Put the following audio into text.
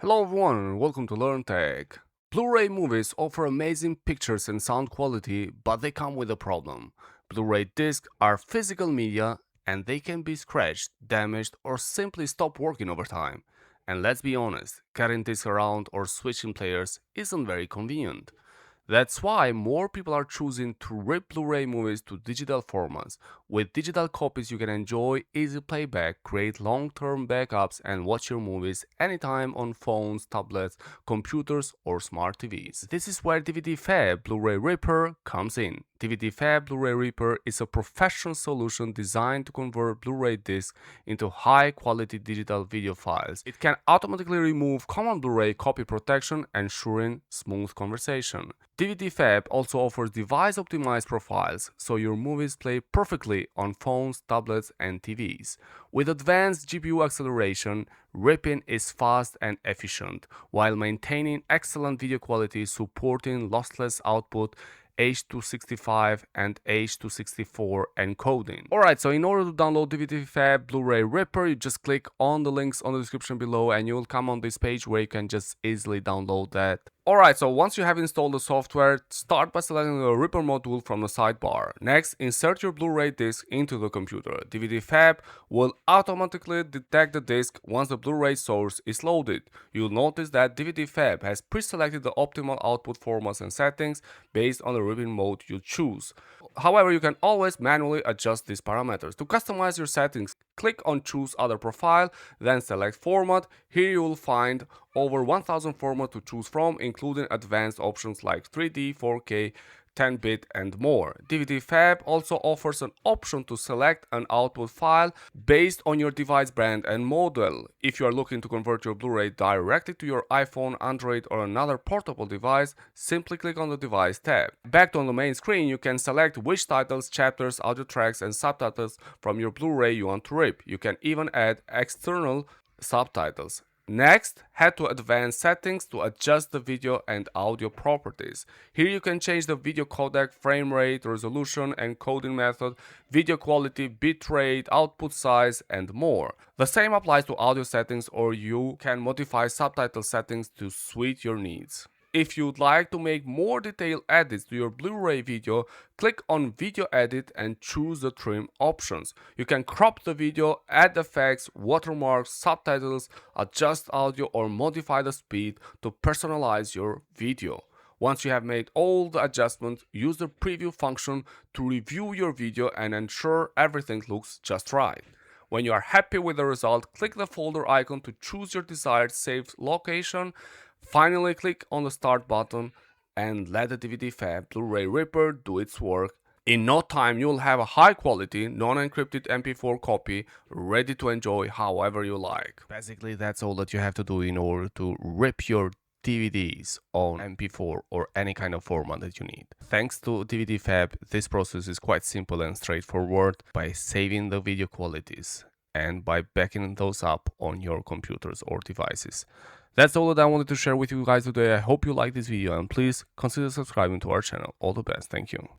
Hello everyone, welcome to Learn Tech. Blu-ray movies offer amazing pictures and sound quality, but they come with a problem. Blu-ray discs are physical media and they can be scratched, damaged, or simply stop working over time. And let's be honest, carrying discs around or switching players isn't very convenient. That's why more people are choosing to rip Blu-ray movies to digital formats. With digital copies you can enjoy easy playback, create long-term backups and watch your movies anytime on phones, tablets, computers or smart TVs. This is where DVDFab Blu-ray Ripper comes in. DVDFab Blu-ray Ripper is a professional solution designed to convert Blu-ray discs into high-quality digital video files. It can automatically remove common Blu-ray copy protection, ensuring smooth conversation. DVDFab also offers device-optimized profiles, so your movies play perfectly on phones, tablets, and TVs. With advanced GPU acceleration, ripping is fast and efficient, while maintaining excellent video quality, supporting lossless output, H.265 and H.264 encoding. Alright, so in order to download DVDFab Blu-ray Ripper, you just click on the links on the description below and you'll come on this page where you can just easily download that. Alright, so once you have installed the software, start by selecting the Ripper module from the sidebar. Next, insert your Blu-ray disc into the computer. DVDFab will automatically detect the disc once the Blu-ray source is loaded. You'll notice that DVDFab has pre-selected the optimal output formats and settings based on the ripping mode you choose. However, you can always manually adjust these parameters. To customize your settings, click on Choose Other Profile, then select Format. Here you will find over 1000 formats to choose from, including advanced options like 3D, 4K, 10-bit and more. DVDFab also offers an option to select an output file based on your device brand and model. If you are looking to convert your Blu-ray directly to your iPhone, Android or another portable device, simply click on the Device tab. Back on the main screen, you can select which titles, chapters, audio tracks and subtitles from your Blu-ray you want to rip. You can even add external subtitles. Next, head to Advanced Settings to adjust the video and audio properties. Here you can change the video codec, frame rate, resolution, encoding method, video quality, bitrate, output size, and more. The same applies to audio settings, or you can modify subtitle settings to suit your needs. If you'd like to make more detailed edits to your Blu-ray video, click on Video Edit and choose the trim options. You can crop the video, add effects, watermarks, subtitles, adjust audio or modify the speed to personalize your video. Once you have made all the adjustments, use the preview function to review your video and ensure everything looks just right. When you are happy with the result, click the folder icon to choose your desired saved location. Finally, click on the Start button and let the DVDFab Blu-ray Ripper do its work. In no time, you'll have a high-quality, non-encrypted MP4 copy ready to enjoy however you like. Basically, that's all that you have to do in order to rip your DVDs on MP4 or any kind of format that you need. Thanks to DVDFab, this process is quite simple and straightforward by saving the video qualities and by backing those up on your computers or devices. That's all that I wanted to share with you guys today. I hope you liked this video and please consider subscribing to our channel. All the best. Thank you.